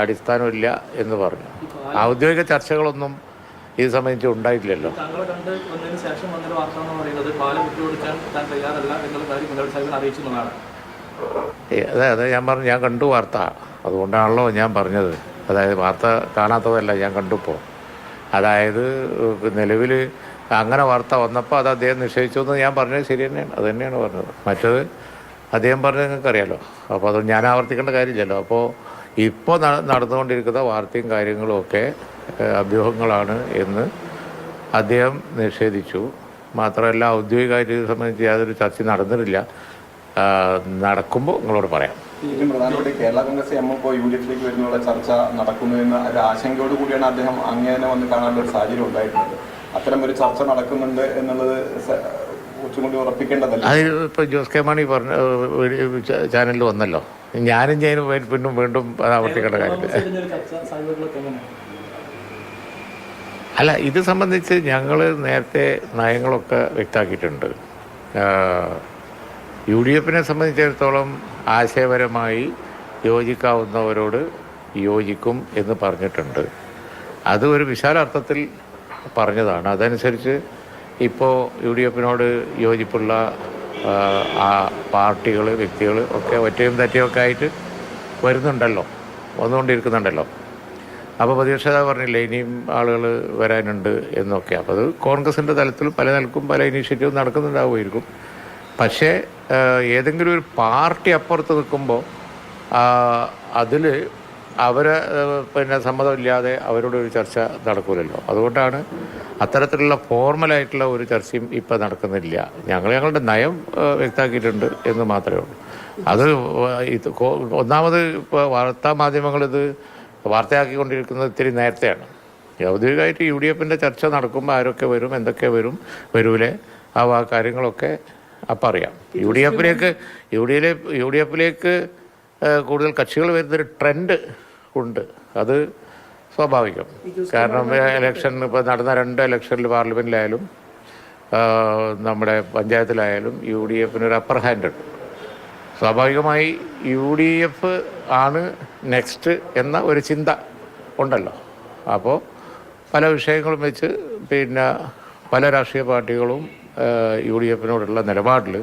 അടിസ്ഥാനമില്ല എന്ന് പറഞ്ഞു. ഔദ്യോഗിക ചർച്ചകളൊന്നും ഇത് സംബന്ധിച്ച് ഉണ്ടായിട്ടില്ലല്ലോ. അതെ ഞാൻ പറഞ്ഞു, ഞാൻ കണ്ടു വാർത്ത, അതുകൊണ്ടാണല്ലോ ഞാൻ പറഞ്ഞത്. അതായത് വാർത്ത കാണാത്തതല്ല, ഞാൻ കണ്ടുപ്പോൾ. അതായത് നിലവിൽ അങ്ങനെ വാർത്ത വന്നപ്പോൾ അത് അദ്ദേഹം നിശ്ചയിച്ചു എന്ന് ഞാൻ പറഞ്ഞത് ശരി തന്നെയാണ്, അത് തന്നെയാണ് പറഞ്ഞത്. മറ്റത് അദ്ദേഹം പറഞ്ഞത് നിങ്ങൾക്കറിയാലോ, അപ്പോൾ അത് ഞാൻ ആവർത്തിക്കേണ്ട കാര്യമില്ലല്ലോ. അപ്പോൾ ഇപ്പോൾ നടന്നുകൊണ്ടിരിക്കുന്ന വാർത്തയും കാര്യങ്ങളും ഒക്കെ അഭ്യൂഹങ്ങളാണ് എന്ന് അദ്ദേഹം നിഷേധിച്ചു. മാത്രമല്ല ഔദ്യോഗികമായിട്ട് ഇത് സംബന്ധിച്ച് യാതൊരു ചർച്ച നടന്നിട്ടില്ല. നടക്കുമ്പോൾ നിങ്ങളോട് പറയാം. പ്രധാനപ്പെട്ട കേരള കോൺഗ്രസ് ഇപ്പോൾ UDF-ലേക്ക് വരുന്നുള്ള ചർച്ച നടക്കുന്നു എന്ന ഒരു ആശങ്കയോട് കൂടിയാണ് അദ്ദേഹം അങ്ങനെ വന്ന് കാണാനുള്ള ഒരു സാഹചര്യം ഉണ്ടായിട്ടുള്ളത്. അത്തരം ഒരു ചർച്ച നടക്കുന്നുണ്ട് എന്നുള്ളത് കുറച്ചുകൂടി ഉറപ്പിക്കേണ്ടതല്ല. അത് ഇപ്പോൾ ജോസ് കെ മാണി പറഞ്ഞ ചാനലിൽ വന്നല്ലോ. ഞാനും വീണ്ടും വീണ്ടും ആവർത്തിക്കേണ്ട കാര്യമില്ല. അല്ല, ഇത് സംബന്ധിച്ച് ഞങ്ങൾ നേരത്തെ നയങ്ങളൊക്കെ വ്യക്തമാക്കിയിട്ടുണ്ട്. UDF-നെ സംബന്ധിച്ചിടത്തോളം ആശയപരമായി യോജിക്കാവുന്നവരോട് യോജിക്കും എന്ന് പറഞ്ഞിട്ടുണ്ട്. അത് ഒരു വിശാല അർത്ഥത്തിൽ പറഞ്ഞതാണ്. അതനുസരിച്ച് ഇപ്പോൾ UDF-നോട് യോജിപ്പുള്ള പാർട്ടികൾ, വ്യക്തികൾ ഒക്കെ ഒറ്റയും തെറ്റയൊക്കെ ആയിട്ട് വന്നുകൊണ്ടിരിക്കുന്നുണ്ടല്ലോ. അപ്പോൾ പ്രതിപക്ഷ നേതാവ് പറഞ്ഞില്ലേ ഇനിയും ആളുകൾ വരാനുണ്ട് എന്നൊക്കെ. അപ്പോൾ അത് കോൺഗ്രസിൻ്റെ തലത്തിൽ പല നിലക്കും പല ഇനീഷ്യേറ്റീവ് നടക്കുന്നുണ്ടാവുമായിരിക്കും. പക്ഷേ ഏതെങ്കിലും ഒരു പാർട്ടി അപ്പുറത്ത് നിൽക്കുമ്പോൾ അതിൽ അവരെ സമ്മതമില്ലാതെ അവരോട് ഒരു ചർച്ച നടക്കില്ലല്ലോ. അതുകൊണ്ടാണ് അത്തരത്തിലുള്ള ഫോർമലായിട്ടുള്ള ഒരു ചർച്ചയും ഇപ്പം നടക്കുന്നില്ല. ഞങ്ങളുടെ നയം വ്യക്തമാക്കിയിട്ടുണ്ട് എന്ന് മാത്രമേ ഉള്ളൂ. അത് ഒന്നാമത് ഇപ്പോൾ വാർത്താ മാധ്യമങ്ങളിത് വാർത്തയാക്കിക്കൊണ്ടിരിക്കുന്നത് ഇത്തിരി നേരത്തെയാണ്. ഔദ്യോഗികമായിട്ട് UDF-ൻ്റെ ചർച്ച നടക്കുമ്പോൾ ആരൊക്കെ വരും, എന്തൊക്കെ വരൂലേ, ആ കാര്യങ്ങളൊക്കെ അപ്പം അറിയാം. UDF-ലേക്ക് കൂടുതൽ കക്ഷികൾ വരുന്നൊരു ട്രെൻഡ് ഉണ്ട്. അത് സ്വാഭാവികം. കാരണം ഇലക്ഷൻ ഇപ്പോൾ നടന്ന 2 ഇലക്ഷനിൽ പാർലമെൻറ്റിലായാലും നമ്മുടെ പഞ്ചായത്തിലായാലും UDF-നൊരു അപ്പർ ഹാൻഡ് ഉണ്ട്. സ്വാഭാവികമായി UDF ആണ് നെക്സ്റ്റ് എന്ന ഒരു ചിന്ത ഉണ്ടല്ലോ. അപ്പോൾ പല വിഷയങ്ങളും വെച്ച് പല രാഷ്ട്രീയ പാർട്ടികളും UDF-നോടുള്ള നിലപാടിൽ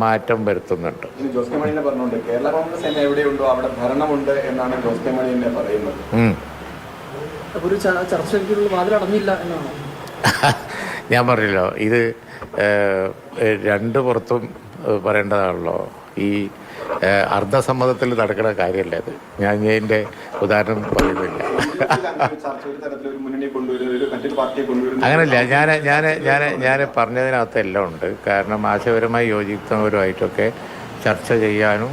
മാറ്റം വരുത്തുന്നുണ്ട്. ജോസ് കെ മാണി പറഞ്ഞുകൊണ്ട് കേരള കോൺഗ്രസ് എവിടെയുണ്ടോ അവിടെ ഭരണമുണ്ട് എന്നാണ് ജോസ് കെ മാണി തന്നെ പറയുന്നത്. ഒരു ചർച്ചയ്ക്കുള്ള വാതിൽ അടഞ്ഞില്ല എന്നാണ് ഞാൻ പറഞ്ഞല്ലോ. ഇത് രണ്ട് പുറത്തും പറയേണ്ടതാണല്ലോ. ഈ അർദ്ധസമ്മതത്തിൽ നടക്കുന്ന കാര്യമല്ല അത്. ഞാൻ ഇതിൻ്റെ ഉദാഹരണം പറയുന്നില്ല. അങ്ങനെയല്ല, ഞാൻ പറഞ്ഞതിനകത്ത് എല്ലാം ഉണ്ട്. കാരണം ആശയപരമായി യോജിക്കുന്നവരുമായിട്ടൊക്കെ ചർച്ച ചെയ്യാനും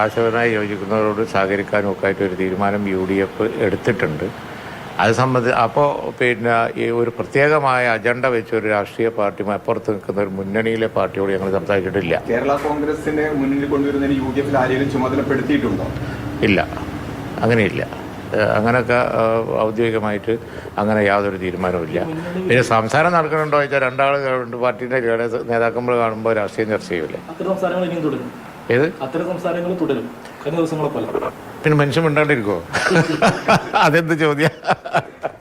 ആശയപരമായി യോജിക്കുന്നവരോട് സഹകരിക്കാനും ഒക്കെ ആയിട്ട് ഒരു തീരുമാനം UDF എടുത്തിട്ടുണ്ട്. അത് സംബന്ധിച്ച് അപ്പോൾ ഈ ഒരു പ്രത്യേകമായ അജണ്ട വെച്ച് ഒരു രാഷ്ട്രീയ പാർട്ടി അപ്പുറത്ത് നിൽക്കുന്ന ഒരു മുന്നണിയിലെ പാർട്ടിയോട് ഞങ്ങൾ സംസാരിച്ചിട്ടില്ല. കേരള കോൺഗ്രസിനെ മുന്നിൽ കൊണ്ടുവരുന്നതിന് UDF-ൽ ആരെങ്കിലും ചുമതലപ്പെടുത്തിയിട്ടുണ്ടോ? ഇല്ല, അങ്ങനെയില്ല. അങ്ങനെയൊക്കെ ഔദ്യോഗികമായിട്ട് അങ്ങനെ യാതൊരു തീരുമാനവുമില്ല. പിന്നെ സംസാരം നടക്കണുണ്ടോ ചോദിച്ചാൽ 2 ആൾ പാർട്ടിയുടെ നേതാക്കന്മാർ കാണുമ്പോൾ രാഷ്ട്രീയം ചർച്ച ചെയ്യൂലേ. ഏത് പിന്നെ മനുഷ്യൻ മിണ്ടാണ്ടിരിക്കുമോ? അതെന്ത് ചോദ്യം?